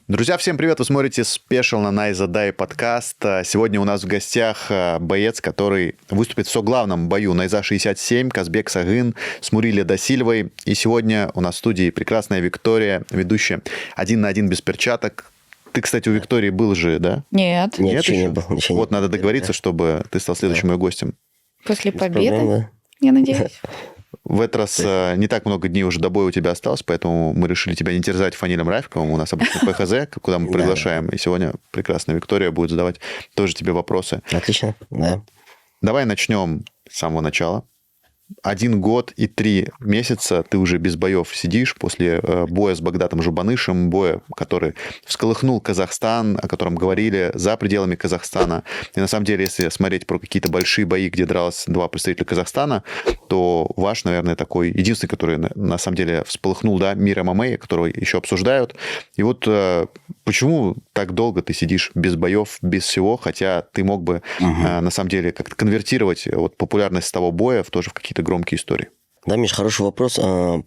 Друзья, всем привет! Вы смотрите Special на Найза Дай подкаст. Сегодня у нас в гостях боец, который выступит в соглавном бою Найза 67, Казбек Сагын с Мурили Дасильвой. И сегодня у нас в студии прекрасная Виктория, ведущая «Один на один без перчаток». Ты, кстати, у Виктории был же, да? Нет. Нет, еще не был. Вот надо договориться, чтобы ты стал следующим ее гостем. После Без победы, проблем, да. я надеюсь. В этот раз не так много дней уже до боя у тебя осталось, поэтому мы решили тебя не терзать Фанилем Рафиковым. У нас обычно ПХЗ, куда мы приглашаем. И сегодня прекрасная Виктория будет задавать тоже тебе вопросы. Отлично, да. Давай начнем с самого начала. 1 год и 3 месяца ты уже без боев сидишь после боя с Багдатом Жубанышем, боя, который всколыхнул Казахстан, о котором говорили за пределами Казахстана. И на самом деле, если смотреть про какие-то большие бои, где дралось 2 представителя Казахстана, то ваш, наверное, такой единственный, который на самом деле всполыхнул, да, мир ММА, которого еще обсуждают. И вот почему так долго ты сидишь без боев, без всего, хотя ты мог бы на самом деле как-то конвертировать вот популярность того боя тоже в какие-то громкие истории? Да, Миш, хороший вопрос.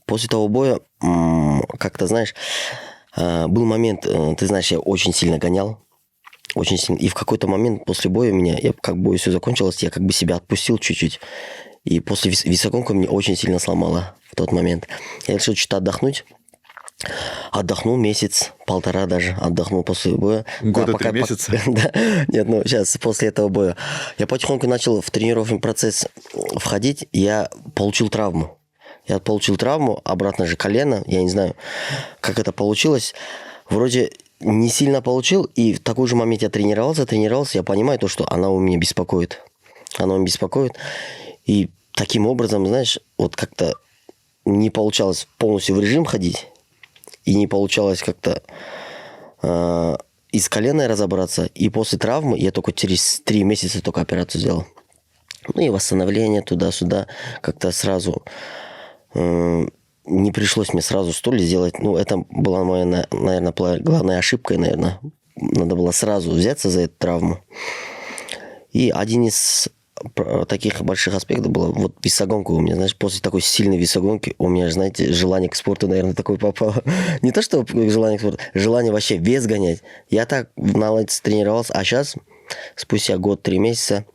После того боя, как-то, знаешь, был момент, ты знаешь, я очень сильно гонял. Очень сильно. И в какой-то момент после боя как бой все закончилось, я как бы себя отпустил чуть-чуть. И после весогонка меня очень сильно сломало в тот момент. Я решил что-то отдохнуть. Отдохнул месяц, 1,5 даже. Отдохнул после боя. Года 3 месяца? Да. Нет, ну сейчас, после этого боя. Я потихоньку начал в тренировочный процесс входить. Я получил травму. Обратно же колено. Я не знаю, как это получилось. Вроде не сильно получил. И в такой же момент я тренировался. Я понимаю то, что она у меня беспокоит. И таким образом, знаешь, вот как-то не получалось полностью в режим ходить. И не получалось как-то и с коленой разобраться. И после травмы я только через 3 месяца только операцию сделал. Ну и восстановление туда-сюда. Как-то сразу не пришлось мне сразу столь сделать. Ну, это была моя, наверное, главная ошибка, наверное. Надо было сразу взяться за эту травму. И один из таких больших аспектов было вот весогонка у меня, знаешь, после такой сильной весогонки у меня, знаете, желание к спорту, наверное, такое попало. Не то, что желание к спорту, желание вообще вес гонять. Я так наладиться тренировался, а сейчас, спустя год, 3 месяца,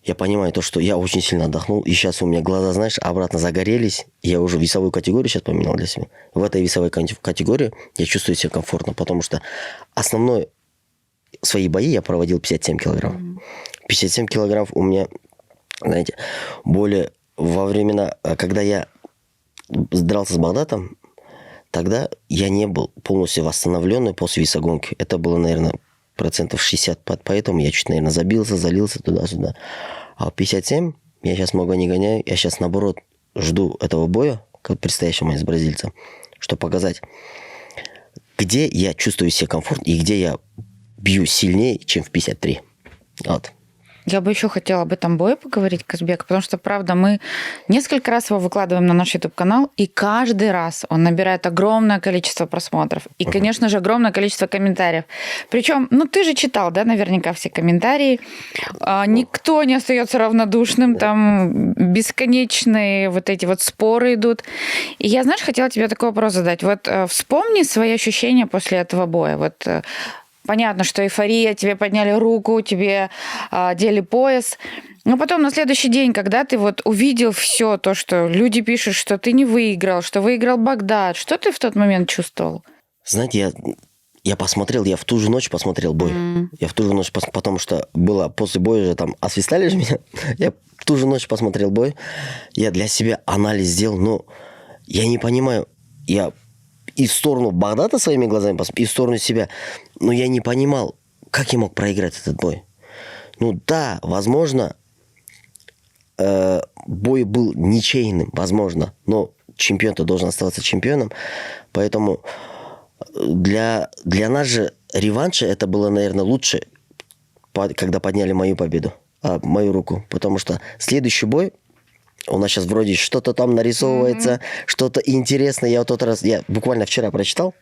я понимаю то, что я очень сильно отдохнул, и сейчас у меня глаза, знаешь, обратно загорелись, я уже весовую категорию сейчас поменял для себя. В этой весовой категории я чувствую себя комфортно, потому что основной свои бои я проводил 57 килограмм. 57 килограмм у меня, знаете, более во времена, когда я дрался с Багдатом, тогда я не был полностью восстановленный после весогонки. Это было, наверное, 60%, поэтому я чуть, наверное, залился туда-сюда. А 57 я сейчас много не гоняю, я сейчас, наоборот, жду этого боя, как предстоящего с бразильцем, чтобы показать, где я чувствую себя комфортно и где я бью сильнее, чем в 53. Вот. Я бы еще хотела об этом бое поговорить, Казбек, потому что, правда, мы несколько раз его выкладываем на наш YouTube-канал, и каждый раз он набирает огромное количество просмотров. И, конечно же, огромное количество комментариев. Причем, ну, ты же читал, да, наверняка все комментарии. Никто не остается равнодушным, там бесконечные вот эти вот споры идут. И я, знаешь, хотела тебе такой вопрос задать. Вот вспомни свои ощущения после этого боя. Вот понятно, что эйфория, тебе подняли руку, тебе одели пояс. Но потом на следующий день, когда ты вот увидел все то, что люди пишут, что ты не выиграл, что выиграл Багдат, что ты в тот момент чувствовал? Знаете, я посмотрел, я в ту же ночь посмотрел бой. Я в ту же ночь, потому что было после боя же там, освистали же меня. Я в ту же ночь посмотрел бой. Я для себя анализ сделал, но я не понимаю, я и в сторону Багдата своими глазами, и в сторону себя. Но я не понимал, как я мог проиграть этот бой. Ну да, возможно, бой был ничейным, возможно. Но чемпион-то должен оставаться чемпионом. Поэтому для нас же реванша это было, наверное, лучше, когда подняли мою победу, мою руку. Потому что следующий бой, у нас сейчас вроде что-то там нарисовывается, что-то интересное. Я буквально вчера прочитал.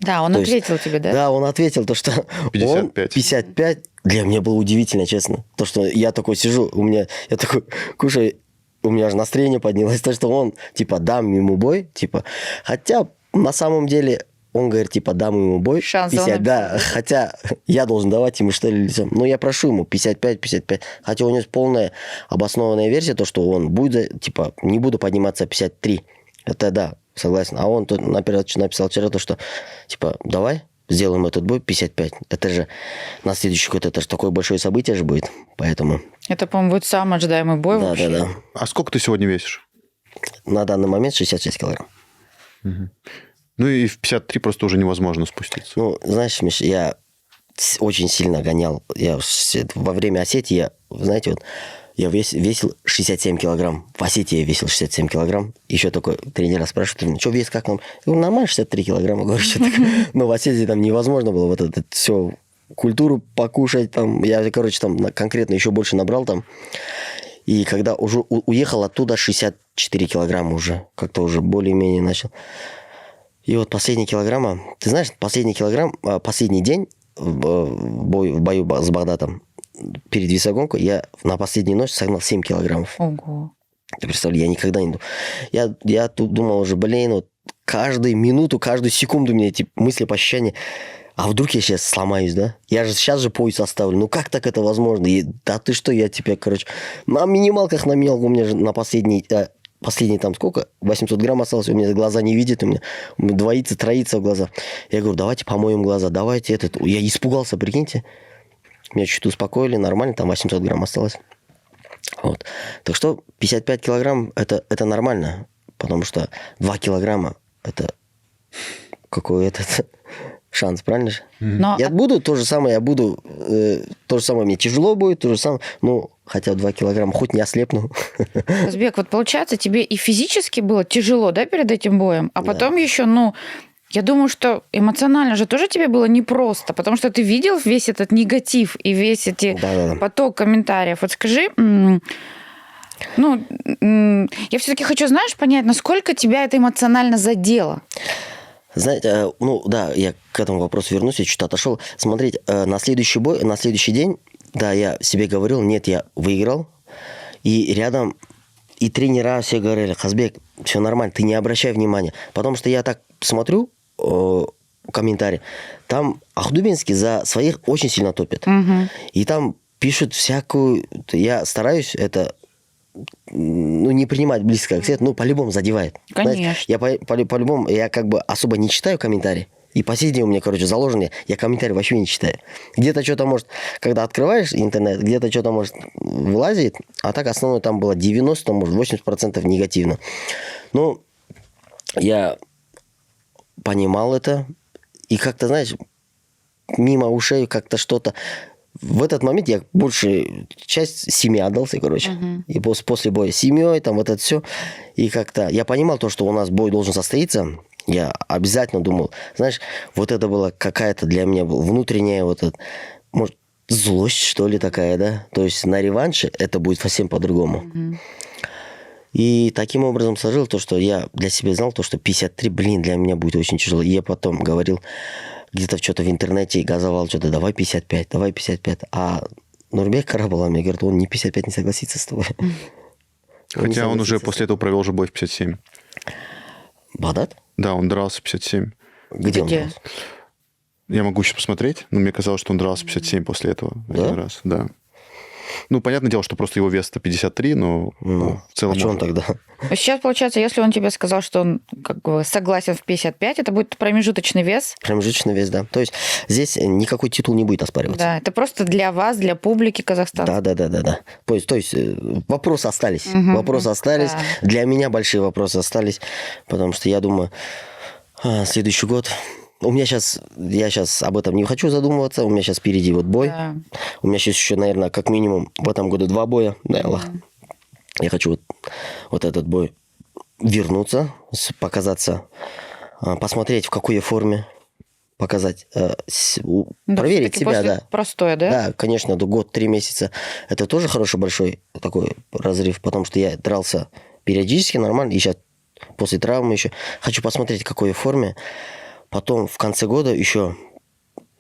Да, он ответил тебе, да? Да, он ответил, то, что 55. 55. Для меня было удивительно, честно. То, что я такой сижу, я такой кушаю, у меня аж настроение поднялось. То, что он, типа, дам ему бой, типа. Хотя, на самом деле, он говорит, типа, дам ему бой. Шанс 50, он да, хотя я должен давать ему, что ли, лицом. Но я прошу ему 55. Хотя у него есть полная обоснованная версия, то, что он будет, типа, не буду подниматься 53. Это да, согласен. А он тут написал вчера то, что, типа, давай сделаем этот бой 55. Это же на следующий год, это же такое большое событие же будет. Поэтому... Это, по-моему, будет самый ожидаемый бой Да, вообще. да. А сколько ты сегодня весишь? На данный момент 66 килограмм. Ну и в 53 просто уже невозможно спуститься. Ну, знаешь, Миш, я очень сильно гонял. Я во время Осетии, знаете, вот я весил 67 килограмм. В Осетии я весил 67 килограмм. Еще такой тренера спрашивает, что вес, как нам? Я говорю, нормально, 63 килограмма. Говорю, что такое. Но в Осетии там невозможно было вот это все, культуру покушать. Там. Я, короче, там конкретно еще больше набрал там. И когда уже уехал оттуда 64 килограмма уже. Как-то уже более-менее начал. И вот последние килограмма... Ты знаешь, последний день в бою с Багдатом, перед весогонкой, я на последнюю ночь согнал 7 килограммов. Ого. Ты представляешь, я никогда не думал. Я тут думал уже, вот каждую минуту, каждую секунду у меня эти мысли по ощущениям. А вдруг я сейчас сломаюсь, да? Я же сейчас же пояс оставлю. Ну как так это возможно? Да ты что, я тебе, короче... На минималках наменял, у меня же на последний там сколько? 800 грамм осталось, у меня глаза не видят, у меня двоится, троится в глаза. Я говорю, давайте помоем глаза, давайте этот... Я испугался, прикиньте. Меня чуть успокоили, нормально, там 800 грамм осталось. Вот. Так что 55 килограмм это нормально, потому что 2 килограмма это какой этот шанс, правильно же? Но Я буду то же самое, то же самое мне тяжело будет, то же самое, ну, хотя 2 килограмма, хоть не ослепну. Казбек, вот получается, тебе и физически было тяжело, да, перед этим боем, а потом еще, ну, я думаю, что эмоционально же тоже тебе было непросто, потому что ты видел весь этот негатив и весь эти поток комментариев. Вот скажи, я все-таки хочу, знаешь, понять, насколько тебя это эмоционально задело. Знаете, ну да, я к этому вопросу вернусь, я чуть-то отошел. Смотрите, на следующий бой, на следующий день, да, я себе говорил, нет, я выиграл, и рядом и тренера все говорили, Казбек, все нормально, ты не обращай внимания. Потому что я так смотрю комментарии, там Ахдубинский за своих очень сильно топит. Угу. И там пишут всякую... Я стараюсь это... Ну, не принимать близко к сердцу, ну, по-любому задевает. Конечно. Знаете, я по-любому, я как бы особо не читаю комментарии. И по сей день у меня, короче, заложено, я комментарии вообще не читаю. Где-то что-то может, когда открываешь интернет, где-то что-то может вылазит, а так основное там было 90, может 80% негативно. Ну, я понимал это, и как-то, знаешь, мимо ушей как-то что-то... В этот момент я больше часть семьи отдался, короче. И после боя с семьей, там вот это все. И как-то я понимал то, что у нас бой должен состоиться. Я обязательно думал, знаешь, вот это была какая-то для меня внутренняя вот эта, может, злость, что ли, такая, да? То есть на реванше это будет совсем по-другому. И таким образом сложил то, что я для себя знал, то, что 53, для меня будет очень тяжело. И я потом говорил, где-то что-то в интернете газовал, что-то давай 55. А Нурбек Карабалам мне говорит, он не 55 не согласится с тобой. Хотя он уже после этого провел же бой в 57. Багдат? Да, он дрался в 57. Где он дрался? Я могу сейчас посмотреть, но мне казалось, что он дрался в 57 после этого. Да? Один раз, да. Ну, понятное дело, что просто его вес 153, но в целом... А что он тогда? Сейчас, получается, если он тебе сказал, что он как бы согласен в 55, это будет промежуточный вес? Промежуточный вес, да. То есть здесь никакой титул не будет оспариваться. Да, это просто для вас, для публики Казахстана. Да. То есть вопросы остались. Вопросы остались. Да. Для меня большие вопросы остались, потому что я думаю, следующий год... я сейчас об этом не хочу задумываться. У меня сейчас впереди вот бой. Да. У меня сейчас еще, наверное, как минимум в этом году 2 боя. Дай Аллах. Я хочу вот этот бой вернуться, показаться, посмотреть, в какой я форме, показать, проверить себя, да. Простое, да? Да, конечно, год, 3 месяца. Это тоже хороший большой такой разрыв, потому что я дрался периодически нормально, и сейчас после травмы еще хочу посмотреть, в какой я форме. Потом в конце года еще,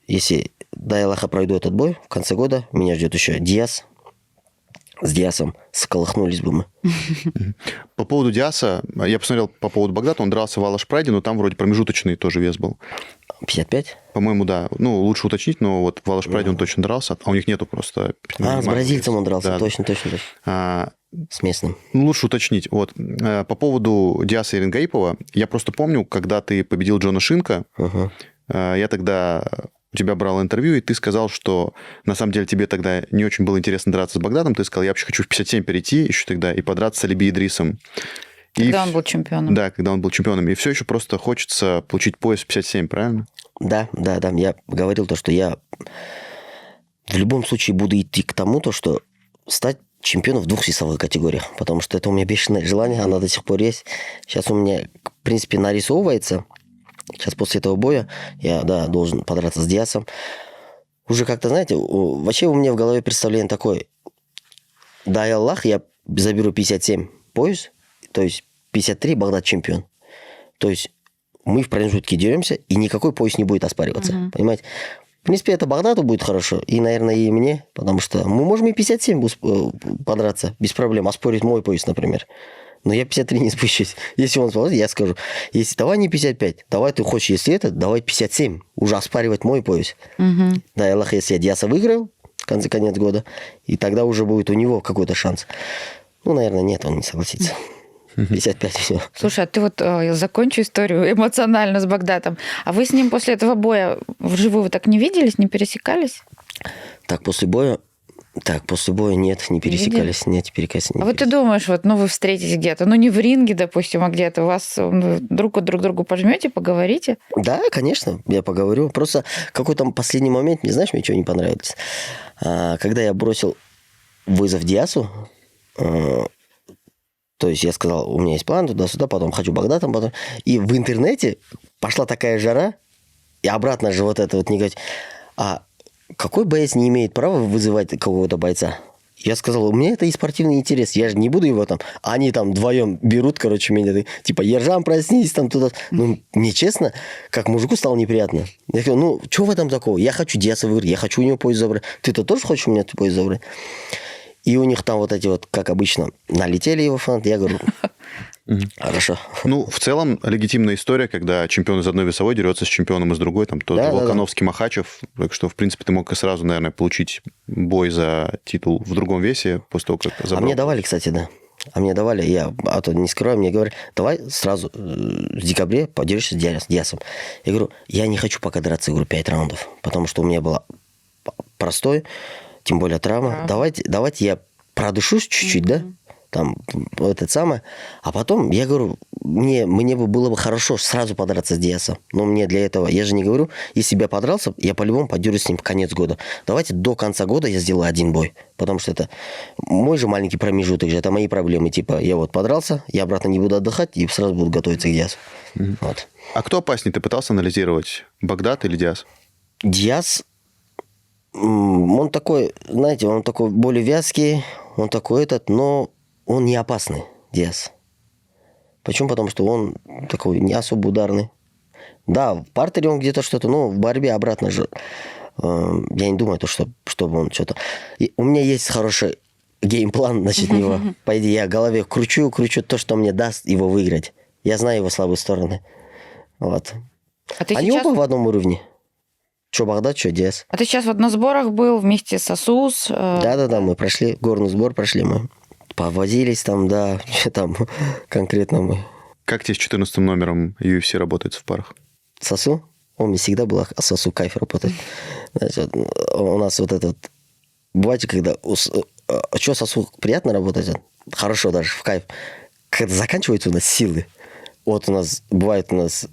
если дай Аллаха пройду этот бой, в конце года меня ждет еще Диас. с Диасом сколыхнулись бы мы. По поводу Диаса, я посмотрел по поводу Багдата, он дрался в Алаш Прайде, но там вроде промежуточный тоже вес был. 55? По-моему, да. Ну, лучше уточнить, но вот в Алаш Прайде он точно дрался, а у них нету просто... с бразильцем он дрался, Да. точно. С местным. Ну, лучше уточнить. Вот. По поводу Диаса и Рингаипова, я просто помню, когда ты победил Джона Шинка, Ага. я тогда у тебя брал интервью, и ты сказал, что на самом деле тебе тогда не очень было интересно драться с Багдадом. Ты сказал, я вообще хочу в 57 перейти еще тогда и подраться с Алиби Идрисом. Когда он был чемпионом. Да, когда он был чемпионом. И все еще просто хочется получить пояс в 57, правильно? Да. Я говорил то, что я в любом случае буду идти к тому, то, что стать чемпионом в 2 весовых категориях. Потому что это у меня бешеное желание, оно до сих пор есть. Сейчас у меня, в принципе, нарисовывается. Сейчас после этого боя я, должен подраться с Диасом. Уже как-то, знаете, вообще у меня в голове представление такое. Дай Аллах, я заберу 57 пояс, то есть 53 Багдад чемпион. То есть мы в промежутке деремся, и никакой пояс не будет оспариваться. Понимаете? В принципе, это Багдаду будет хорошо, и, наверное, и мне, потому что мы можем и 57 подраться без проблем, оспорить мой пояс, например. Но я 53 не спущусь. Если он сможет, я скажу, если давай не 55, давай ты хочешь, если это, давай 57, уже оспаривать мой пояс. Да, Аллах, если я Диаса выиграю, в конец года, и тогда уже будет у него какой-то шанс. Ну, наверное, нет, он не согласится. 55 все. Слушай, а ты вот закончи историю эмоционально с Багдатом. А вы с ним после этого боя вживую так не виделись, не пересекались? Так, после боя нет, не пересекались. Нет, пересекались. А вот ты думаешь, вот, вы встретитесь где-то, не в ринге, допустим, а где-то, у вас друг другу пожмете, поговорите? Да, конечно, я поговорю. Просто какой-то последний момент, не знаешь, мне чего не понравилось. Когда я бросил вызов Диасу, то есть я сказал, у меня есть план туда-сюда, потом хочу Багдатом, потом... И в интернете пошла такая жара, и обратно же вот это вот не говорить, какой боец не имеет права вызывать какого-то бойца? Я сказал, у меня это и спортивный интерес, я же не буду его там... Они там вдвоем берут, меня, типа, Ержан, проснись, там туда... мне честно, как мужику стало неприятно. Я говорю, что в этом такого? Я хочу Диаса выиграть, я хочу у него пояс забрать. Ты-то тоже хочешь у меня пояс забрать? И у них там вот эти вот, как обычно, налетели его фанаты. Я говорю, хорошо. В целом, легитимная история, когда чемпион из одной весовой дерется с чемпионом из другой, там тот Волконовский, Махачев. Так что, в принципе, ты мог и сразу, наверное, получить бой за титул в другом весе после того, как забрал. А мне давали, кстати, да. Я не скрываю, мне говорят, давай сразу в декабре подерешься с Диасом. Я говорю, я не хочу пока драться, 5 раундов, потому что у меня было простой, тем более травма. Давайте я продышусь чуть-чуть, да? Там, А потом, я говорю, мне бы было бы хорошо сразу подраться с Диасом. Но мне для этого, я же не говорю, если бы я подрался, я по-любому подерусь с ним в конец года. Давайте до конца года я сделаю один бой. Потому что это мой же маленький промежуток же, это мои проблемы. Типа, я подрался, я обратно не буду отдыхать и сразу буду готовиться к Диасу. Вот. А кто опаснее? Ты пытался анализировать, Багдад или Диас? Диас... Он такой, знаете, он такой более вязкий, он такой но он не опасный, Диас. Почему? Потому что он такой не особо ударный. Да, в партере он где-то что-то, но в борьбе обратно же. Я не думаю, чтобы он что-то... У меня есть хороший геймплан насчет него. По идее, я в голове кручу то, что мне даст его выиграть. Я знаю его слабые стороны. Вот. Они оба в одном уровне. Что Багдад, что Диас. А ты сейчас на сборах был вместе с Асус? Да, мы прошли, горный сбор прошли мы. Повозились там, да, что там конкретно мы. Как тебе с 14 номером UFC работает в парах? С Асу? Он мне всегда был с Асу кайф работать. Значит, у нас вот этот... Бывает, когда... Что с Асу приятно работать? Хорошо даже, в кайф. Когда заканчиваются у нас силы. Вот бывает у нас...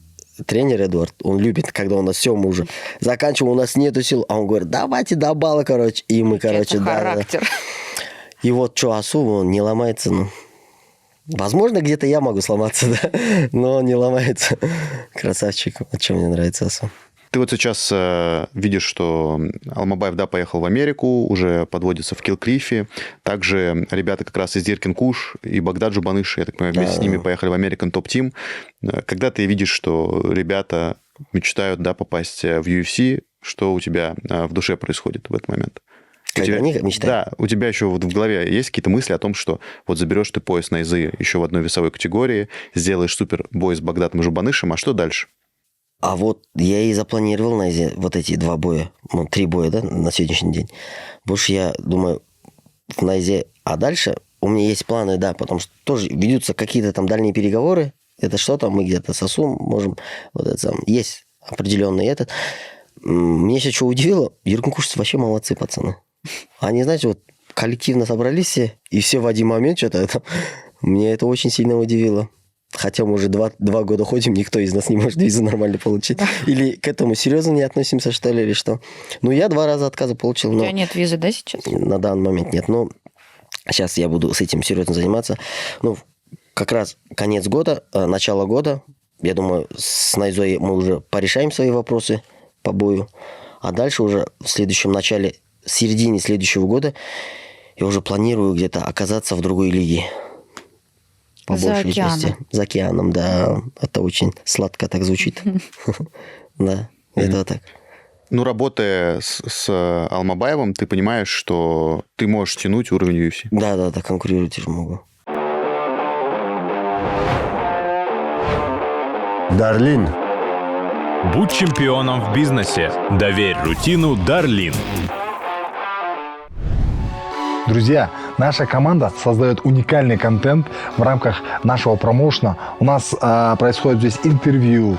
Тренер Эдуард, он любит, когда у нас все, мы уже заканчиваем, у нас нету сил, а он говорит, давайте до балла, и мы, характер. И вот что, Асу, он не ломается, возможно, где-то я могу сломаться, да, но он не ломается. Красавчик, вот что мне нравится Асу. Ты вот сейчас видишь, что Алмабаев, поехал в Америку, уже подводится в Килл-Клиффе. Также ребята как раз из Диркин Куш и Багдад Жубаныш, я так понимаю, вместе с ними поехали в American Top Team. Когда ты видишь, что ребята мечтают попасть в UFC, что у тебя в душе происходит в этот момент? Когда они мечтают. Да, у тебя еще вот в голове есть какие-то мысли о том, что вот заберешь ты пояс на ИЗы еще в одной весовой категории, сделаешь супер бой с Багдатом Жубанышем, а что дальше? А вот я и запланировал на ИЗе вот эти 2 боя, 3 боя, да, на сегодняшний день. Больше я думаю на ИЗе, а дальше у меня есть планы, да, потому что тоже ведутся какие-то там дальние переговоры, это что-то, мы где-то с ОСУ можем, вот это сам, есть определенный этот. Меня сейчас что удивило, Юркункушцы вообще молодцы, пацаны. Они, знаете, вот коллективно собрались все, и все в один момент что-то это... Мне это очень сильно удивило. Хотя мы уже 2 года ходим, никто из нас не может визу нормально получить. Или к этому серьезно не относимся, что ли, или что? Ну, я 2 раза отказа получил. У тебя нет визы, да, сейчас? На данный момент нет. Но сейчас я буду с этим серьезно заниматься. Ну, как раз конец года, начало года. Я думаю, с Найзой мы уже порешаем свои вопросы по бою. А дальше уже в следующем начале, середине следующего года я уже планирую где-то оказаться в другой лиге. По большей части. За океаном, да. Это очень сладко так звучит. Да, это вот так. Ну, работая с Алмабаевым, ты понимаешь, что ты можешь тянуть уровень UFC. Да, конкурировать уже могу. Дарлин. Будь чемпионом в бизнесе. Доверь рутину Дарлин. Друзья, наша команда создает уникальный контент в рамках нашего промоушена. У нас происходит здесь интервью,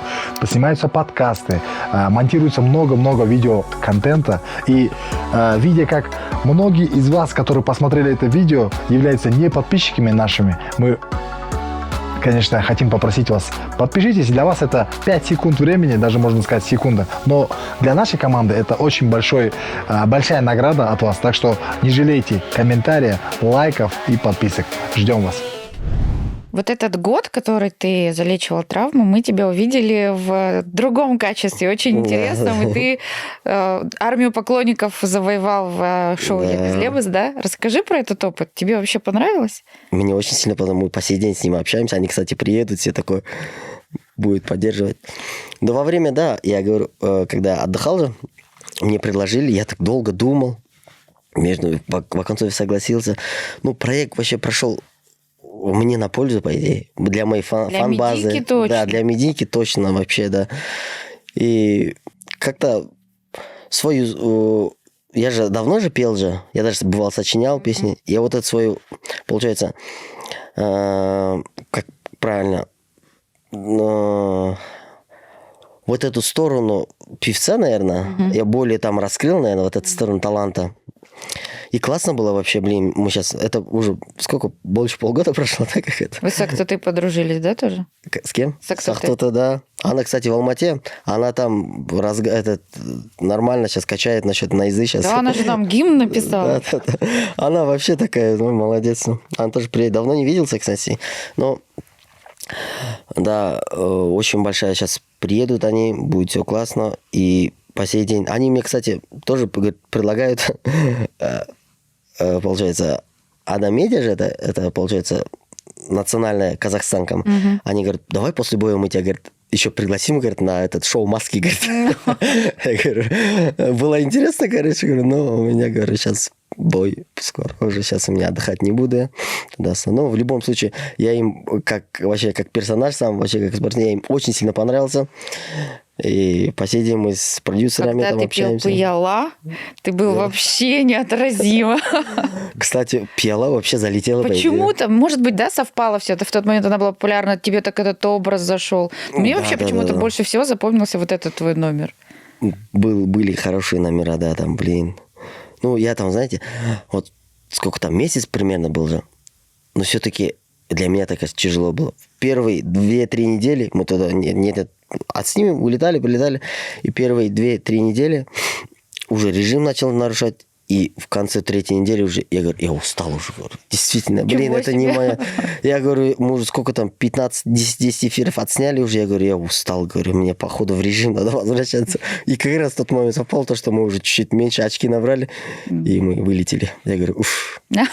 снимаются подкасты, монтируется много-много видео-контента. И видя, как многие из вас, которые посмотрели это видео, являются не подписчиками нашими, мы, конечно, хотим попросить вас, подпишитесь. Для вас это 5 секунд времени, даже можно сказать секунда. Но для нашей команды это очень большая награда от вас. Так что не жалейте комментариев, лайков и подписок. Ждем вас. Вот этот год, который ты залечивал травму, мы тебя увидели в другом качестве, очень интересном. И ты армию поклонников завоевал в шоу «Лебез Лебез», да? Расскажи про этот опыт. Тебе вообще понравилось? Мне очень сильно, потому что мы по сей день с ними общаемся. Они, кстати, приедут, все такое будет поддерживать. Но во время, да, я говорю, когда отдыхал же, мне предложили, я так долго думал, в оконцове согласился. Ну, проект вообще прошел мне на пользу, по идее. Для моей фан-базы. Медийки точно. Да, для медийки точно вообще, да. И как-то свою... Я же давно же пел же. Я даже бывал сочинял песни. Я вот эту свою, получается, как правильно... вот эту сторону певца, наверное, я более там раскрыл, наверное, вот эту сторону таланта. И классно было вообще, блин, мы сейчас, это уже сколько, больше полгода прошло, так как это. Вы с Актутой подружились, да, тоже? С кем? С Актутой. С Актутой, да. Она, кстати, в Алмате, она там нормально сейчас качает насчет Найзы сейчас. Да, она же нам гимн написала. Да. Она вообще такая, ну, молодец. Она тоже приедет. Давно не виделся, кстати. Но, да, очень большая сейчас приедут они, будет все классно. И по сей день. Они мне, кстати, тоже предлагают, получается, Ада-Медиа же, это, получается, национальная Казахстанка. Они говорят, давай после боя мы тебя, говорят, еще пригласим, говорят, на этот шоу «Маски», говорят. Я говорю, было интересно, короче, говорю, но у меня, говорю, сейчас бой скоро, уже сейчас у меня отдыхать не буду. Но в любом случае, я им, вообще как персонаж сам, вообще как спортсмен, я им очень сильно понравился. И по сей день мы с продюсерами когда там общаемся. Когда ты пел «Пияла», ты был вообще неотразимо. Кстати, «Пияла» вообще залетела. Почему-то, может быть, да, совпало все. В тот момент она была популярна, тебе так этот образ зашел. Мне вообще почему-то больше всего запомнился вот этот твой номер. Были хорошие номера, да, там, блин. Ну, я там, знаете, вот сколько там, месяц примерно был же. Но все-таки для меня так тяжело было. Первые 2-3 недели мы туда отснимем, улетали, прилетали. И первые 2-3 недели уже режим начал нарушать. И в конце 3-й недели уже, я говорю, я устал уже. Говорю. Действительно, блин, это не моя... Я говорю, мы уже сколько там, 15-10 эфиров отсняли уже. Я говорю, я устал, говорю, мне походу в режим надо возвращаться. И как раз в тот момент совпал то, что мы уже чуть-чуть меньше очки набрали. И мы вылетели. Я говорю, уф. Я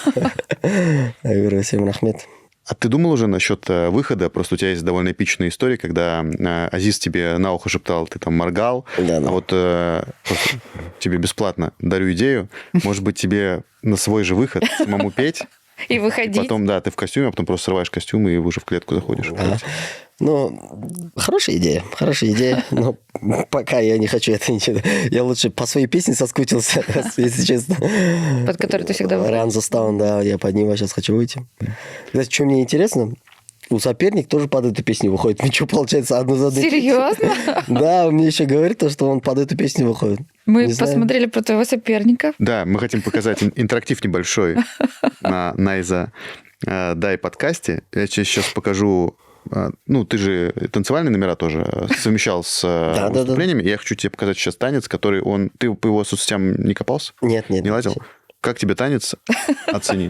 говорю, всем рахмет. А ты думал уже насчет выхода? Просто у тебя есть довольно эпичная история, когда Азиз тебе на ухо шептал, ты там моргал, Да. а вот тебе бесплатно дарю идею, может быть, тебе на свой же выход самому петь, И выходить. потом, да, ты в костюме, а потом просто срываешь костюм и уже в клетку заходишь. Ну, хорошая идея, но пока я не хочу это ничего. Я лучше по своей песне соскучился, если честно. Под который ты всегда выходишь. Run the Stone, да, я под него сейчас хочу выйти. Кстати, что мне интересно, у соперник тоже под эту песню выходит. Ну, что, получается, одну за одной. Серьезно? Да, он мне еще говорит, что он под эту песню выходит. Мы Не знаю. посмотрели про твоего соперника. Да, мы хотим показать интерактив небольшой на Найза Дай подкасте. Я тебе сейчас покажу. Ну, ты же танцевальные номера тоже совмещал с выступлениями. Я хочу тебе показать сейчас танец, который он... Ты по его соцсетям не копался? Нет. Не лазил? Как тебе танец? Оцени.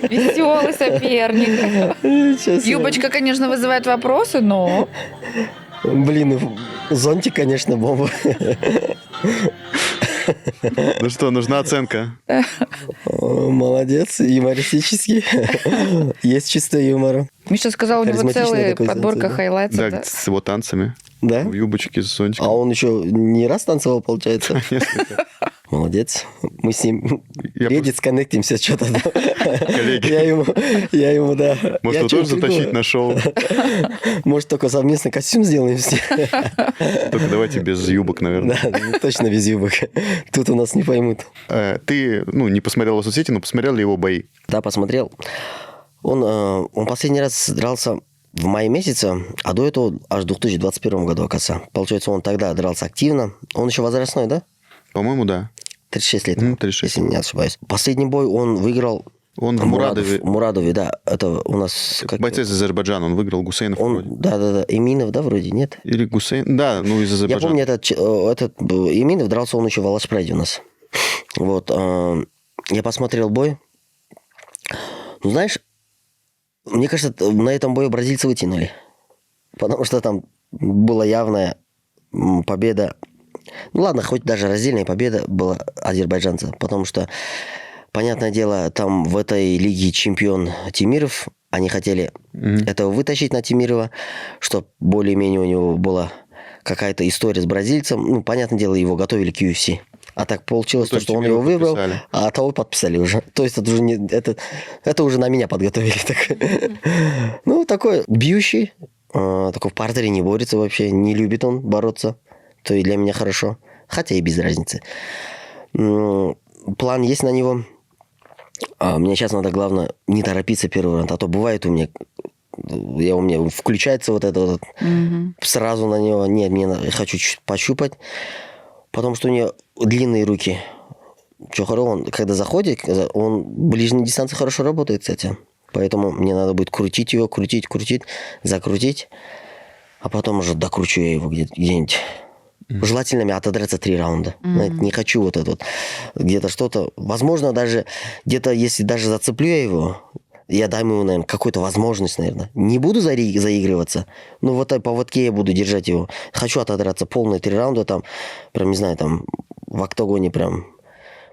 Веселый соперник. Сейчас я- Юбочка, конечно, вызывает вопросы, но... Блин, зонтик, конечно, бомба. Ну что, нужна оценка? Молодец, юмористический. Есть чувство юмора. Миша сказал, у него Харизматичный целая такой подборка танцор, да? хайлайтсов. Да, Да. с его танцами. Да? В юбочке с зонтиком. А он еще не раз танцевал, получается? Несколько. Молодец. Мы с ним Я Reddit сконнектимся что-то. Коллеги. Я ему, да. Может, Я его тоже что-нибудь затащить придумаю. на шоу? Может, только совместно костюм сделаем все. Только давайте без юбок, наверное. Да, точно без юбок. Тут у нас не поймут. Ты, не посмотрел его соцсети, но посмотрел ли его бои? Да, посмотрел. Он последний раз дрался в мае месяце, а до этого аж в 2021 году, оказывается. Получается, он тогда дрался активно. Он еще возрастной, да? По-моему, да. 36 лет, 36. если не ошибаюсь. Последний бой он выиграл Он в Мурадове. Мурадове, да. Это у нас... как- Бойцы из Азербайджана. Он выиграл Гусейнов вроде. Да. Эминов, да, вроде, нет? Или Гусейн. Да, из Я Азербайджана. помню, этот Эминов дрался он еще в Алашпрайде у нас. Вот. Я посмотрел бой. Ну, знаешь, мне кажется, на этом бою бразильцы вытянули. Потому что там была явная победа. Ну, ладно, хоть даже раздельная победа была азербайджанца. Потому что, понятное дело, там в этой лиге чемпион Тимиров. Они хотели этого вытащить на Тимирова, чтобы более-менее у него была какая-то история с бразильцем. Ну, понятное дело, его готовили к UFC. А так получилось, То есть что он Тимирова его выбрал, подписали. а того подписали уже. То есть это уже не... Это уже на меня подготовили. Ну, такой бьющий, такой в партере не борется вообще, не любит он бороться. То и для меня хорошо. Хотя и без разницы. План есть на него. Мне сейчас надо, главное, не торопиться первый раунд. А то бывает у меня включается вот это вот. Сразу на него. Нет, хочу чуть пощупать. Потому что у нее длинные руки. Чохаро, он, когда заходит, он в ближней дистанции хорошо работает, кстати. Поэтому мне надо будет крутить его, крутить, закрутить. А потом уже докручу я его где-нибудь. Желательно мне отодраться 3 раунда. Знаете, не хочу вот это вот. Где-то что-то. Возможно, даже где-то, если даже зацеплю я его, я дам ему, наверное, какую-то возможность, наверное. Не буду заигрываться, но вот по поводке я буду держать его. Хочу отодраться полные 3 раунда, там, прям, не знаю, там, в октагоне прям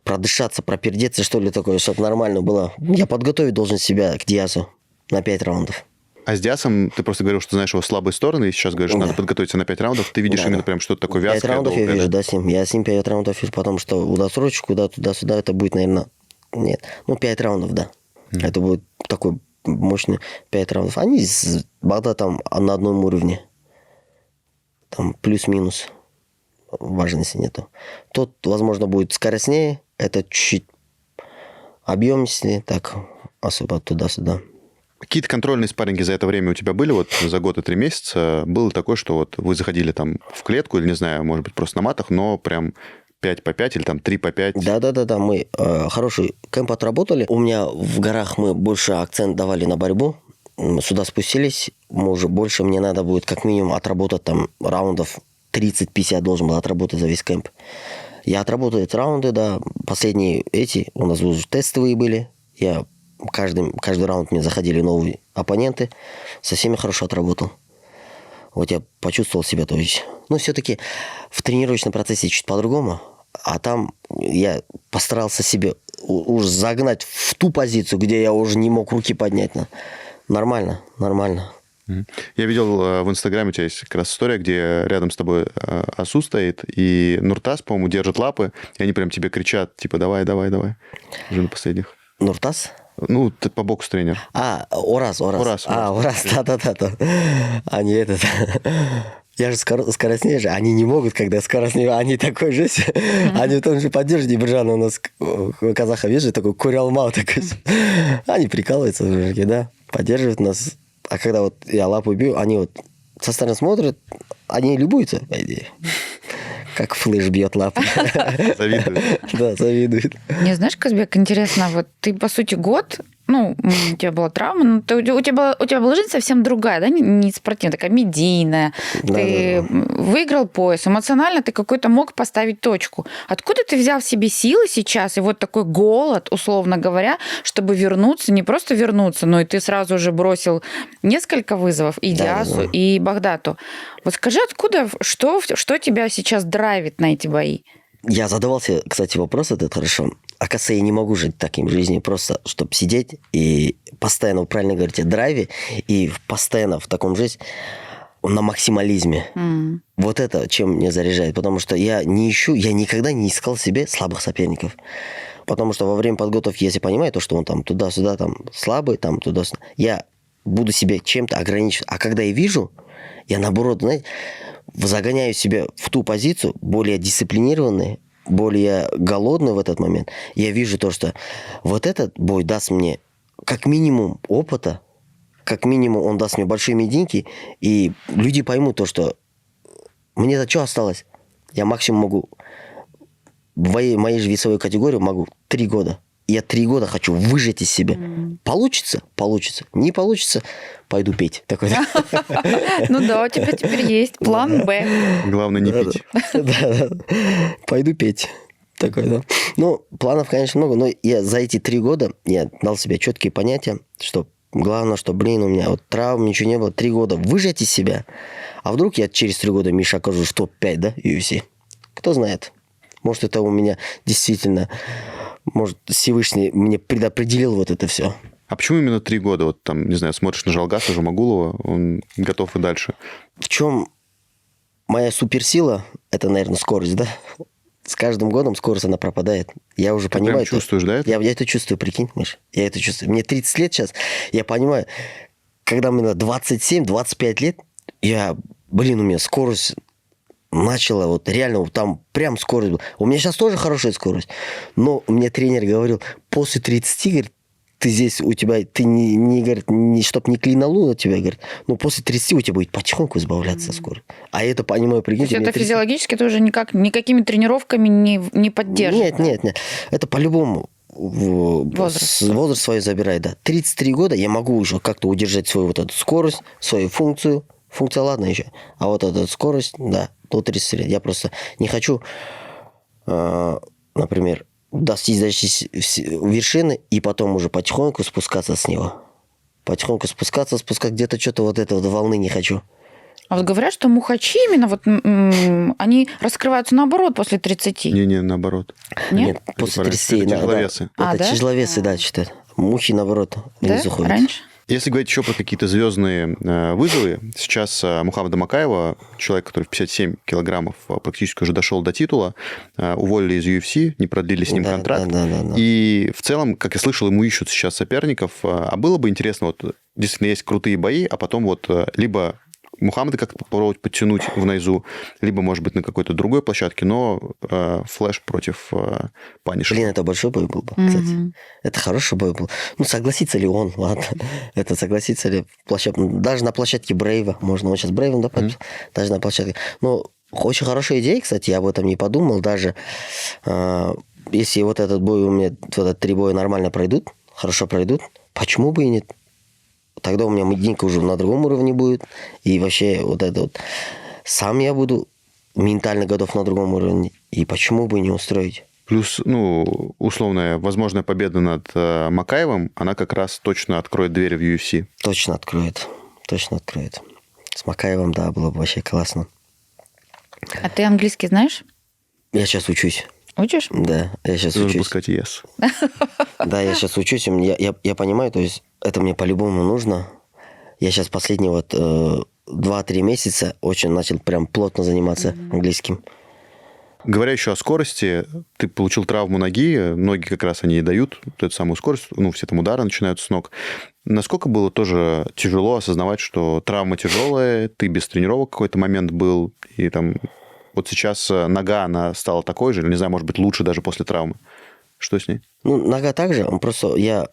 продышаться, пропердеться, что ли, такое, чтобы нормально было. Я подготовить должен себя к Диасу на 5 раундов. А с Диасом ты просто говорил, что знаешь его слабые стороны, и сейчас говоришь, что надо подготовиться на 5 раундов. Ты видишь именно прям что-то такое 5 вязкое, раундов я долгое, вижу, да? да, с ним. Я с ним 5 раундов вижу, потому что в досрочку, да, туда-сюда, это будет, наверное, нет. 5 раундов, да. Это будет такой мощный 5 раундов. Они с Багдадом на одном уровне. Там плюс-минус. Важности нету. Тот, возможно, будет скоростнее. Это чуть объемнее, так, особо туда-сюда. Какие-то контрольные спарринги за это время у тебя были? Вот за год и 3 месяца было такое, что вот вы заходили там в клетку, или, не знаю, может быть, просто на матах, но прям 5 по 5 или там 3 по 5? Да, мы хороший кэмп отработали. У меня в горах мы больше акцент давали на борьбу. Сюда спустились, уже больше мне надо будет как минимум отработать там раундов 30-50 должен был отработать за весь кэмп. Я отработал эти раунды, да. Последние эти у нас уже тестовые были. Я каждый раунд мне заходили новые оппоненты. Со всеми хорошо отработал. Вот я почувствовал себя, то есть... Ну, все-таки в тренировочном процессе чуть по-другому. А там я постарался себе уж загнать в ту позицию, где я уже не мог руки поднять. Нормально. Я видел в Инстаграме, у тебя есть как раз история, где рядом с тобой Асу стоит, и Нуртас, по-моему, держит лапы, и они прям тебе кричат, типа, давай. Уже на последних. Нуртас? Ну, ты по боксу тренер. Ораз. Ораз. Ораз, да. Они этот... Я же скоростнее же, они не могут, когда скоростнее, они такой же, они в том же поддержке, Биржан у нас, казаха, видишь, такой курялмау такой, они прикалываются, мужики, да, поддерживают нас, а когда вот я лапу бью, они вот со стороны смотрят, они любуются, по идее, как Флэш бьет лапу. Завидуют. Да, завидуют. Не знаешь, Казбек, интересно, вот ты, по сути, год, ну, у тебя была травма, но у тебя была жизнь совсем другая, да, не спортивная, такая медийная. Да, Ты выиграл пояс, эмоционально ты какой-то мог поставить точку. Откуда ты взял в себе силы сейчас и вот такой голод, условно говоря, чтобы вернуться, не просто вернуться, но и ты сразу же бросил несколько вызовов и Диасу, и Багдату. Вот скажи, откуда, что тебя сейчас драйвит на эти бои? Я задавался, кстати, вопрос этот хорошо. Оказывается, я не могу жить таким жизнью, просто чтобы сидеть и постоянно, вы правильно говорите, драйве, и постоянно в таком жизни на максимализме. Вот это чем меня заряжает, потому что я никогда не искал себе слабых соперников. Потому что во время подготовки, если понимаю, то, что он там туда-сюда, там слабый, там туда-сюда, я буду себя чем-то ограничивать. А когда я вижу, я наоборот, знаете, загоняю себя в ту позицию, более дисциплинированный, более голодный в этот момент. Я вижу то, что вот этот бой даст мне как минимум опыта, как минимум он даст мне большие мединки, и люди поймут то, что мне-то что осталось? Я максимум могу в моей же весовой категории могу 3 года. Я 3 года хочу выжать из себя. Получится? Получится. Не получится? Пойду петь. Такой. Ну да, у тебя теперь есть план «Б». Главное не пить. Да. Пойду петь. Такой, да. Ну, планов, конечно, много, но я за эти 3 года я дал себе четкие понятия, что главное, что, у меня вот травм, ничего не было, 3 года выжать из себя. А вдруг я через 3 года, Миша, окажусь в топ-5, да, UFC? Кто знает. Может, это у меня действительно... Может, Всевышний мне предопределил вот это все. А почему именно 3 года? Вот там, не знаю, смотришь на Жалгаса Жумагулова, он готов и дальше. В чем моя суперсила? Это, наверное, скорость, да? С каждым годом скорость, она пропадает. Я уже понимаю... Прям чувствуешь, да, это? Я это чувствую, прикинь, Миш. Я это чувствую. Мне 30 лет сейчас. Я понимаю, когда мне 27-25 лет, у меня скорость... начала, вот реально, там прям скорость была. У меня сейчас тоже хорошая скорость, но мне тренер говорил, после 30, говорит, ты здесь, у тебя, ты говорит, чтоб не клинолу на тебя, говорит, но после 30 у тебя будет потихоньку избавляться от скорости. А это, понимаю, прикиньте. То есть это физиологически тоже никакими тренировками не поддерживает? Нет. Это по-любому возраст свой забирает, да. 33 года я могу уже как-то удержать свою вот эту скорость, свою функцию. Функция, ладно, еще. А вот эта скорость, да, до 30 лет. Я просто не хочу, например, достичь вершины и потом уже потихоньку спускаться с него. Потихоньку спускаться, где-то что-то вот это вот волны не хочу. А вот говорят, что мухачи именно вот они раскрываются наоборот после 30. Не, наоборот. Нет, после 30. Это тяжеловесы. Это тяжеловесы, да, считают. Мухи, наоборот, внизу ходят. Раньше? Если говорить еще про какие-то звездные вызовы, сейчас Мухаммада Макаева, человек, который в 57 килограммов практически уже дошел до титула, уволили из UFC, не продлили с ним контракт. Да. И в целом, как я слышал, ему ищут сейчас соперников. А было бы интересно, вот действительно есть крутые бои, а потом вот либо Мухаммада как-то попробовать подтянуть в Найзу, либо, может быть, на какой-то другой площадке, но Флэш против Панишера. Блин, это большой бой был бы, кстати. Это хороший бой был. Ну, согласится ли он, ладно. Это согласится ли даже на площадке Брейва. Можно, он сейчас Брейвом, да, даже на площадке. Ну, очень хорошая идея, кстати, я об этом не подумал. Даже если вот этот бой у меня, вот этот 3 боя нормально пройдут, хорошо пройдут, почему бы и нет? Тогда у меня мединка уже на другом уровне будет. И вообще вот это вот... Сам я буду ментально готов на другом уровне. И почему бы не устроить? Плюс, условная возможная победа над Макаевым, она как раз точно откроет двери в UFC. Точно откроет. С Макаевым, да, было бы вообще классно. А ты английский знаешь? Я сейчас учусь. Учишь? Да, я сейчас Ты должен был учусь. сказать yes. Да, я сейчас учусь, я понимаю, то есть это мне по-любому нужно. Я сейчас последние 2-3 месяца очень начал прям плотно заниматься английским. Говоря еще о скорости, ты получил травму ноги, ноги как раз они и дают вот эту самую скорость, ну, все там удары начинаются с ног. Насколько было тоже тяжело осознавать, что травма тяжелая, ты без тренировок в какой-то момент был, и там вот сейчас нога, она стала такой же, или, не знаю, может быть, лучше даже после травмы? Что с ней? Ну, нога также, просто я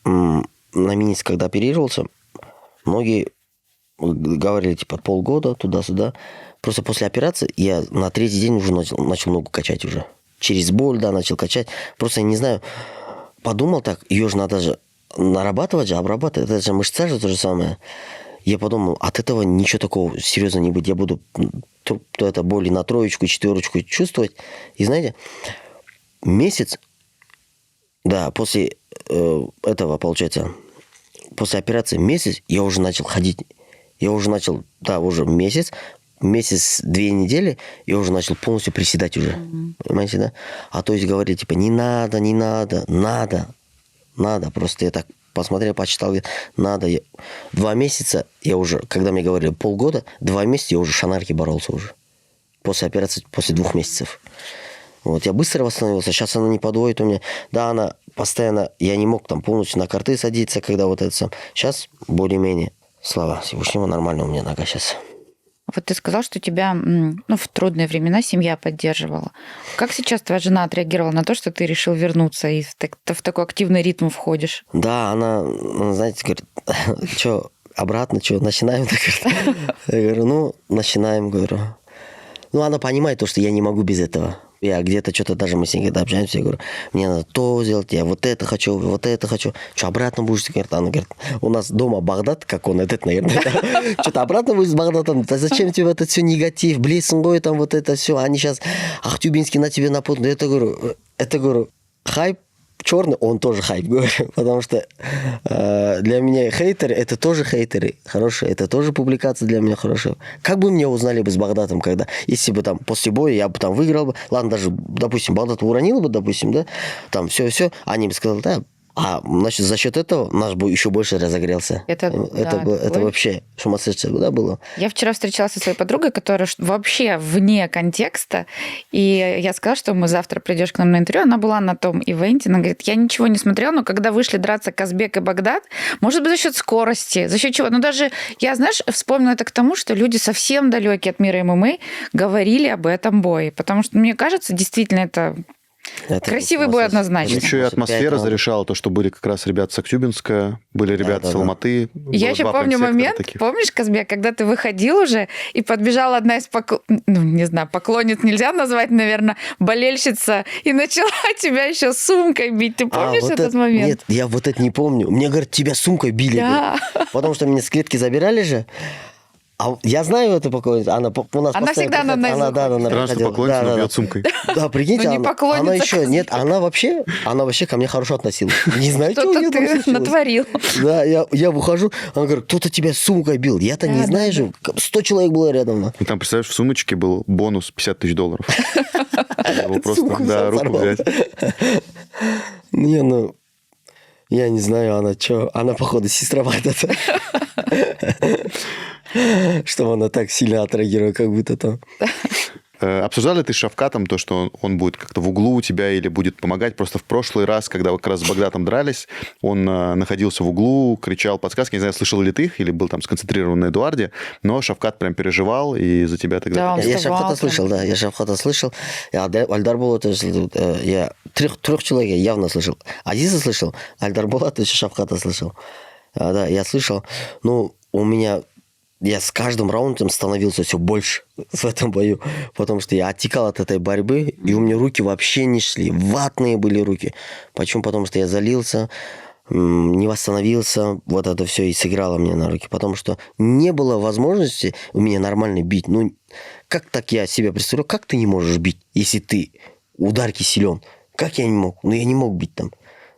на минис, когда оперировался, многие говорили, типа, полгода туда-сюда. Просто после операции я на 3-й день уже начал ногу качать уже. Через боль, да, начал качать. Просто я не знаю, подумал так, ее же надо же нарабатывать же, обрабатывать. Это же мышца же то же самое. Я подумал, от этого ничего такого серьезного не будет. Я буду то это боли на 3, 4 чувствовать. И знаете, месяц, да, после этого, получается, после операции месяц я уже начал ходить. Я уже начал, да, уже месяц, 2 недели, я уже начал полностью приседать уже. Понимаете, да? А то есть говорили, типа, не надо, надо. Просто я так посмотрел, почитал, говорит, надо. 2 месяца я уже, когда мне говорили полгода, 2 месяца я уже шанарки боролся уже. После операции, после 2 месяцев. Вот, я быстро восстановился. Сейчас она не подводит у меня. Да, она постоянно, я не мог там полностью на карты садиться, когда вот это сам. Сейчас более-менее, слава Всевышнему, нормально у меня нога сейчас. Вот ты сказал, что тебя в трудные времена семья поддерживала. Как сейчас твоя жена отреагировала на то, что ты решил вернуться и в такой активный ритм входишь? Да, она знаете, говорит, что, обратно, что, начинаем? Я говорю, начинаем, говорю. Ну, она понимает то, что я не могу без этого. Я где-то что-то, даже мы с ней когда общаемся, я говорю, мне надо то сделать, я вот это хочу. Что, обратно будешь? Говорит, она говорит, у нас дома Багдад, как он, этот, наверное. Что-то обратно будешь с Багдадом? Да зачем тебе этот все негатив, блеснгой, там вот это все, они сейчас Ахтюбинский на тебе напутают. Это говорю, хайп черный, он тоже хайп, говорю, потому что для меня хейтеры, это тоже хейтеры хорошие, это тоже публикация для меня хорошая. Как бы меня узнали бы с Багдадом, когда, если бы там после боя я бы там выиграл бы, ладно, даже, допустим, Багдад уронил бы, допустим, да, там все, они бы сказали, да, значит, за счет этого наш бой еще больше разогрелся. Это вообще сумасшедшее, да, было. Я вчера встречалась со своей подругой, которая вообще вне контекста, и я сказала, что мы завтра придешь к нам на интервью. Она была на том ивенте, она говорит, я ничего не смотрела, но когда вышли драться Казбек и Багдад, может быть, за счет скорости, за счет чего? Но даже я, знаешь, вспомнила это к тому, что люди совсем далекие от мира ММА говорили об этом бое, потому что, мне кажется, действительно это красивый бой однозначно. Еще и атмосфера зарешала, то, что были как раз ребята с Актюбинска, были ребята с Алматы. Я еще помню момент, помнишь, Казбек, когда ты выходил уже, и подбежала одна из поклонниц нельзя назвать, наверное, болельщица, и начала тебя еще сумкой бить. Ты помнишь этот момент? Нет, я вот это не помню. Мне, говорят, тебя сумкой били. Да. Потому что меня с клетки забирали же. А я знаю эту поклонницу. Она всегда на низу. Странно, что поклонница бьет сумкой. Да, прикиньте, она еще... Нет, она вообще ко мне хорошо относилась. Не знаю, что у нее там случилось. Что-то ты натворил. Да, я выхожу, она говорит, кто-то тебя сумкой бил. Я-то не знаю же. 100 человек было рядом. И там, представляешь, в сумочке был бонус $50 000. Его просто, да, руку взять. Не, я не знаю, она что. Она, походу, сестра Багдада. Что она так сильно отреагировала, как будто там. Обсуждали ты с Шавкатом то, что он будет как-то в углу у тебя или будет помогать? Просто в прошлый раз, когда вы как раз с Багдадом дрались, он находился в углу, кричал подсказки. Не знаю, слышал ли ты их или был там сконцентрирован на Эдуарде, но Шавкат прям переживал и за тебя тогда... Да, я Шавката слышал, да, Альдар Болот, я 3 человек я явно слышал. Азиза слышал, Альдар Болот, еще Шавката слышал. Да, я слышал. Ну, у меня... Я с каждым раундом становился все больше в этом бою, потому что я оттекал от этой борьбы, и у меня руки вообще не шли. Ватные были руки. Почему? Потому что я залился, не восстановился. Вот это все и сыграло мне на руки. Потому что не было возможности у меня нормально бить. Ну, как так я себе представляю? Как ты не можешь бить, если ты ударки силен? Как я не мог? Ну, я не мог бить там.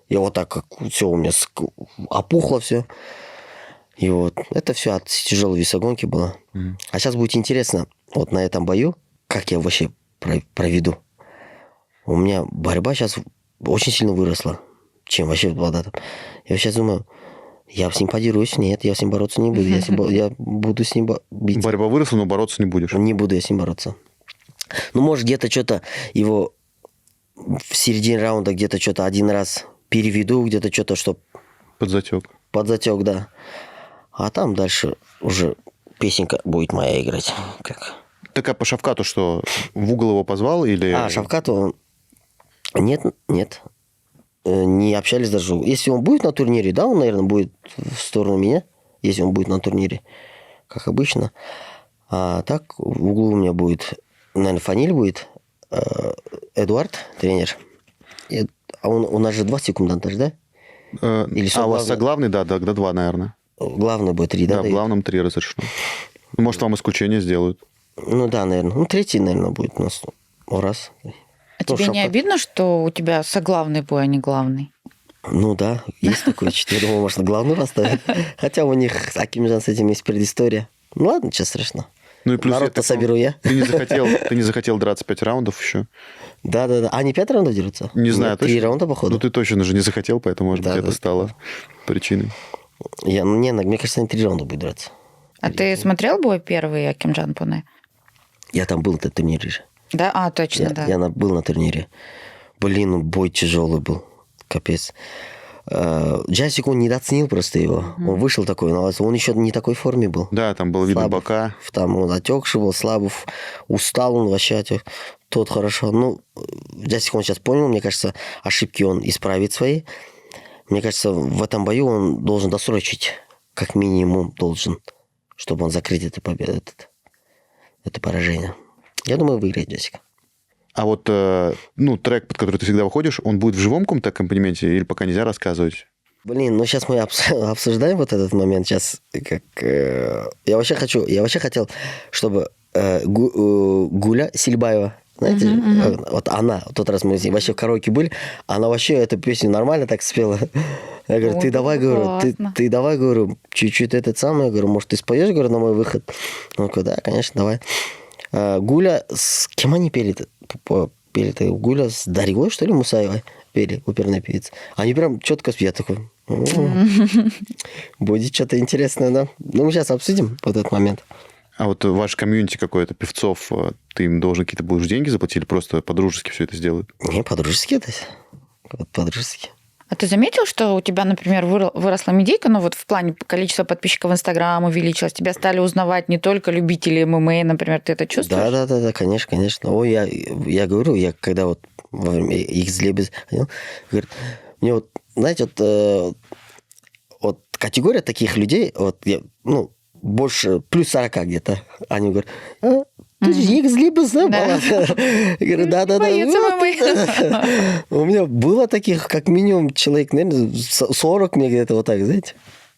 Я вот так, как все у меня опухло все. И вот это все от тяжелой весогонки было. А сейчас будет интересно, вот на этом бою, как я вообще проведу. У меня борьба сейчас очень сильно выросла, чем вообще в Багдадом. Я сейчас думаю, я с ним подерусь. Нет, я с ним бороться не буду. Я буду с ним бить. Борьба выросла, но бороться не будешь. Не буду я с ним бороться. Ну, может, где-то что-то его в середине раунда где-то что-то один раз переведу, где-то что-то, что Подзатек. подзатек, да. А там дальше уже песенка будет моя играть. Как? Так а по Шавкату что, в угол его позвал или... Шавкату... Нет. Не общались даже. Если он будет на турнире, да, он, наверное, будет в сторону меня. Если он будет на турнире, как обычно. А так, в углу у меня будет, наверное, Фаниль будет. Эдуард, тренер. А у нас же 2 секунданта, да? Или у вас главный? главный, да, до 2, наверное. Главный будет 3, да? Да, в главном 3 разрешено. Ну, может, вам исключение сделают. Ну да, наверное. Ну, 3, наверное, будет у нас. Раз. А тебе не обидно, что у тебя соглавный бой, а не главный? Ну да, есть такое. Я думал, можно главный поставить. Хотя у них с Акимжан с этим есть предыстория. Ну ладно, ничего страшного. Ну и плюс Народ-то соберу я. Ты не захотел драться 5 раундов еще? Да. А они 5 раундов дерутся? Не знаю, 3 точно. раунда, походу. Ну ты точно же не захотел, поэтому, может быть, это стало причиной. Мне кажется, они 3 раунда будут драться. А ты смотрел бой первый Акимжан Пуне? Я там был на турнире же. Да? Точно, да. Я был на турнире. Блин, бой тяжелый был. Капец. Джасик, он недооценил просто его. Он вышел такой, но он еще не такой в форме был. Да, там было видно Слабый. бока. Там он отекший был, Слабов. Устал он вообще отек. Тот хорошо. Ну, Джасик, он сейчас понял, мне кажется, ошибки он исправит свои. Мне кажется, в этом бою он должен досрочить. Как минимум должен. Чтобы он закрыть эту победу, это поражение. Я думаю, выиграет Джасик. А вот трек, под который ты всегда выходишь, он будет в живом каком-то аккомпанементе или пока нельзя рассказывать? Блин, ну сейчас мы обсуждаем вот этот момент. Сейчас я вообще хотел, чтобы Гуля Сильбаева, знаете, вот она, в тот раз мы с ней вообще в караоке были, она вообще эту песню нормально так спела. Я говорю, ты давай, говорю, чуть-чуть этот самый, я говорю, может, ты споешь, говорю, на мой выход? Он говорит, да, конечно, давай. Гуля, с кем они пели-то? Пели-то Гуля с Дарьей, что ли, Мусаевой пели, оперная певица. Они прям четко спят. Я такой, будет что-то интересное, да? Ну, мы сейчас обсудим вот этот момент. А вот ваш комьюнити какой-то, певцов, ты им должен какие-то будешь деньги заплатить или просто по-дружески все это сделают? Не, по-дружески это. По-дружески. А ты заметил, что у тебя, например, выросла медийка, ну вот в плане количества подписчиков в Инстаграм увеличилось, тебя стали узнавать не только любители ММА, например, ты это чувствуешь? Да, конечно. Ой, я говорю, когда вот во время X-Lebes, говорит, мне вот, знаете, вот категория таких людей, вот, больше, плюс 40 где-то, они говорят, ты же X-Lebes, да? Я говорю, да. У меня было таких, как минимум, человек, наверное, 40 мне где-то вот так, знаете.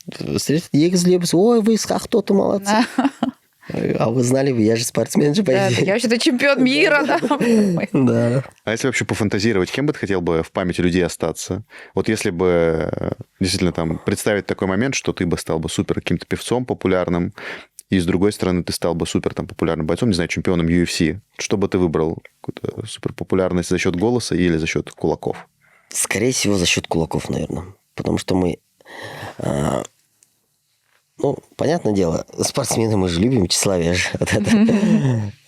X-Lebes, ой, вы кто-то молодцы. А вы знали, я же спортсмен же, по идее. Я вообще-то чемпион мира. Да. А если вообще пофантазировать, кем бы ты хотел бы в памяти людей остаться? Вот если бы действительно там представить такой момент, что ты бы стал бы супер каким-то певцом популярным, и с другой стороны ты стал бы супер там популярным бойцом, не знаю, чемпионом UFC, что бы ты выбрал? Какую-то супер популярность за счет голоса или за счет кулаков? Скорее всего, за счет кулаков, наверное. Потому что мы... понятное дело, спортсмены мы же любим тщеславие же.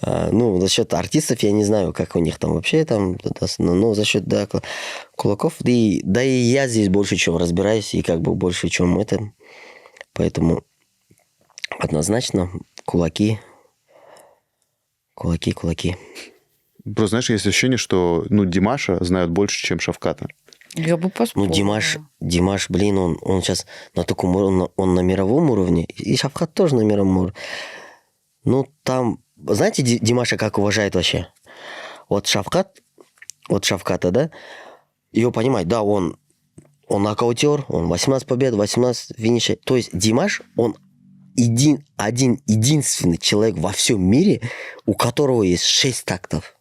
За счет артистов я не знаю, как у них там вообще там, но за счет кулаков, да и я здесь больше чем разбираюсь, и как бы больше чем это. Поэтому однозначно кулаки. Просто, знаешь, есть ощущение, что Димаша знают больше, чем Шавката. Я бы поспорила. Димаш, блин, он сейчас на таком уровне, он на мировом уровне, и Шавкат тоже на мировом уровне. Там, знаете, Димаша как уважает вообще? Вот Шавката, да, его понимать, да, он нокаутер, он 18 побед, 18 финишей. То есть Димаш, он единственный человек во всем мире, у которого есть 6 тактов.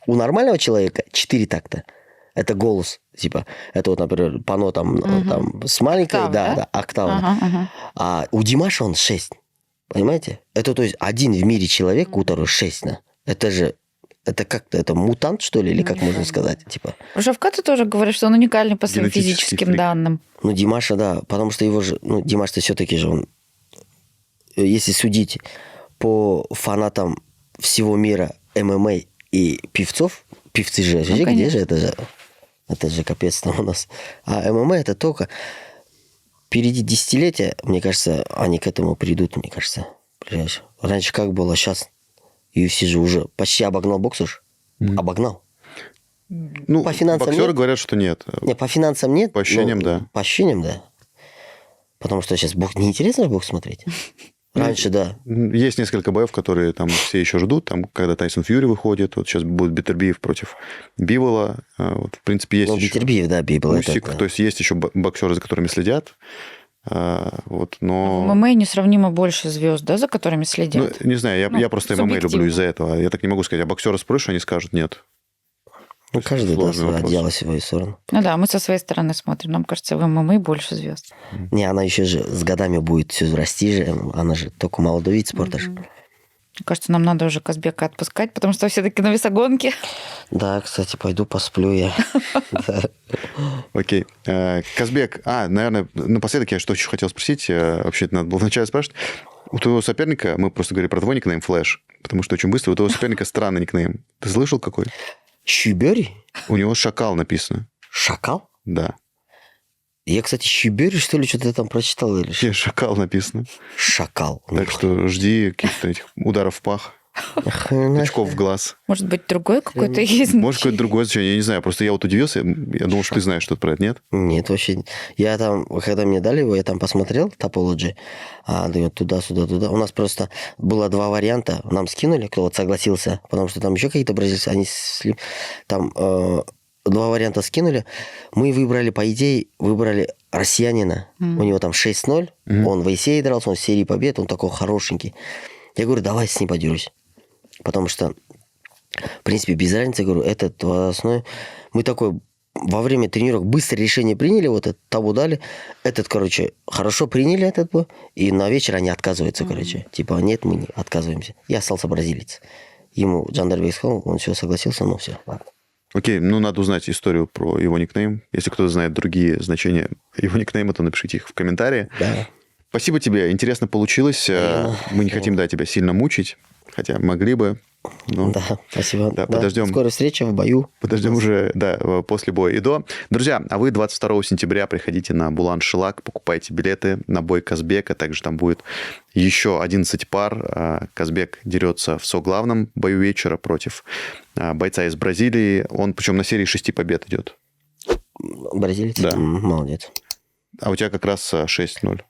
У нормального человека 4 такта. Это голос, типа, это вот, например, пано там с маленькой, октава, октава. А у Димаша он 6, понимаете? Это, то есть, один в мире человек, у которого 6, да. Это же Это как-то, это мутант, что ли, или как Не можно знаю. сказать? Типа, Про Шавката тоже говорят, что он уникальный по своим Генетический физическим фрик. данным. ну, Димаша, да, потому что его же, ну, Димаш-то все-таки же он, если судить по фанатам всего мира ММА и певцов, певцы же, где конечно. же это же капец там у нас. А ММА это только впереди десятилетия, мне кажется, они к этому придут, мне кажется. Ближайшее. Раньше как было, сейчас UFC же уже почти обогнал бокс уж. Обогнал. Ну, По финансам боксеры нет? говорят, что нет. Не, по финансам нет. По ощущениям, но да. По ощущениям, да. Потому что сейчас бокс неинтересно бокс смотреть. Раньше, да. Есть несколько боев, которые там все еще ждут. Там, когда Тайсон Фьюри выходит, вот сейчас будет Биттербиев против Бивола. Вот, в принципе, есть Ну, еще Битербиев, да, Библ. Усик. То есть есть еще боксеры, за которыми следят. Вот, В но... ММА несравнимо больше звезд, да, за которыми Ну, следят. не знаю, Ну, я просто ММА люблю субъективно. из-за этого. Я так не могу сказать. А боксеры спросишь, они скажут нет. Ну, каждый, да, сложный вопрос. делал свою сторону. Ну да, мы со своей стороны смотрим. Нам кажется, в ММА больше звезд. Не, она еще же с годами будет все расти же. Она же только молодой вид спорта. же. Мне кажется, нам надо уже Казбека отпускать, потому что все-таки на весогонке. Да, кстати, пойду посплю я. Да. Окей. Казбек, наверное, напоследок я что еще хотел спросить. Вообще, это надо было вначале спрашивать. У твоего соперника, мы просто говорили про твой никнейм Флэш, потому что очень быстро, у твоего соперника странный никнейм. Ты слышал какой? Щубери? У него Шакал написано. Шакал? Да. Я, кстати, Щубери, что ли, что-то там прочитал. Или что? Шакал написано. Шакал. Так что жди каких-то этих ударов в пах, тычков в глаз. Может быть, другой какой-то есть? Может, какое-то другое значение, я не знаю. Просто я вот удивился, я думал, что ты знаешь что-то про это, нет? Нет, вообще. Я там, когда мне дали его, я там посмотрел Topology, туда-сюда, туда. У нас просто было два варианта. Нам скинули, кто вот согласился, потому что там еще какие-то бразильцы, они там два варианта скинули. Мы выбрали, по идее, россиянина. У него там 6-0. Он в Исее дрался, он в серии побед, он такой хорошенький. Я говорю, давай с ним подерусь. Потому что, в принципе, без разницы, говорю, этот возрастной. Мы такой во время тренировок быстро решение приняли, вот это, того дали. Этот, короче, хорошо приняли этот бой. И на вечер они отказываются, короче. Типа, нет, мы не отказываемся. Я остался бразилец. Ему Джандарбек сказал, он все согласился, ну все, ладно. Окей, надо узнать историю про его никнейм. Если кто-то знает другие значения его никнейма, то напишите их в комментарии. Да. Спасибо тебе, интересно получилось. Мы не хотим, тебя сильно мучить, хотя могли бы. Но Да, спасибо. Да, подождем. Скорой встречи в бою. подождем уже, после боя и до. Друзья, а вы 22 сентября приходите на Булан-Шилак, покупайте билеты на бой Казбека. Также там будет еще 11 пар. Казбек дерется в соглавном бою вечера против бойца из Бразилии. Он, причем на серии 6 побед идет. Бразилец? Да. Молодец. А у тебя как раз 6-0.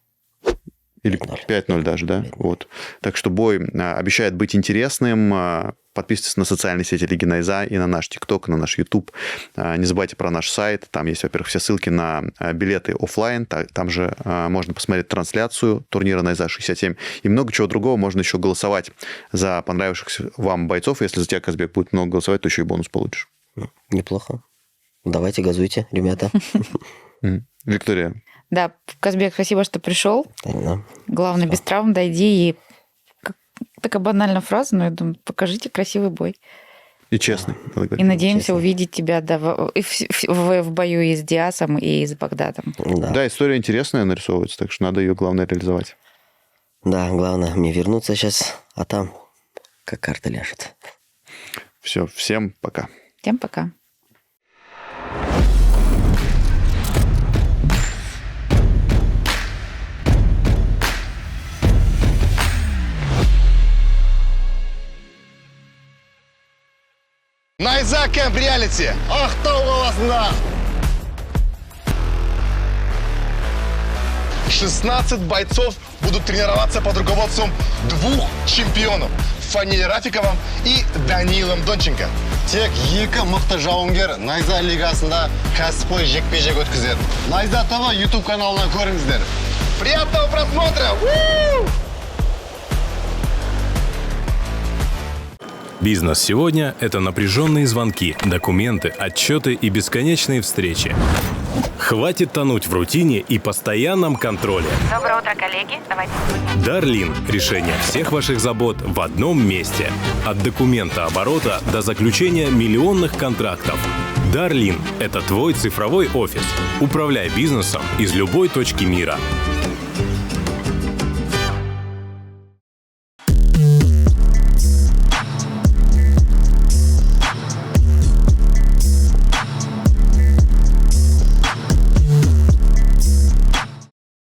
Или 5:0. 5-0 даже, да? Вот. Так что бой обещает быть интересным. Подписывайтесь на социальные сети Лиги Найза и на наш ТикТок, на наш YouTube. Не забывайте про наш сайт. Там есть, во-первых, все ссылки на билеты офлайн. Там же можно посмотреть трансляцию турнира Найза 67. И много чего другого. Можно еще голосовать за понравившихся вам бойцов. Если за тебя, Казбек, будет много голосовать, то еще и бонус получишь. Неплохо. Давайте, газуйте, ребята. Виктория. Да, Казбек, спасибо, что пришел. Да. Главное, без травм дойди и... Такая банальная фраза, но я думаю, покажите красивый бой. И честный. надо говорить. И надеемся честно. увидеть тебя в бою и с Диасом, и с Багдадом. Да, история интересная нарисовывается, так что надо ее, главное, реализовать. Да, главное мне вернуться сейчас, а там как карта ляжет. Все, всем пока. Всем пока. Найза Кэмп Реалити. Ақтау қаласында 16 бойцов будут тренироваться под руководством двух чемпионов Фаниль Рафиковым и Данилом Донченко. Тек екі мықты жауынгер Найза лигасында кәсіпқой жекпе-жек өткізеді. Найза ТВ YouTube каналына көріңіздер. Приятного просмотра! Бизнес сегодня – это напряженные звонки, документы, отчеты и бесконечные встречи. Хватит тонуть в рутине и постоянном контроле. Доброе утро, коллеги. Давайте. Дарлин – решение всех ваших забот в одном месте. От документа оборота до заключения миллионных контрактов. Дарлин – это твой цифровой офис. Управляй бизнесом из любой точки мира.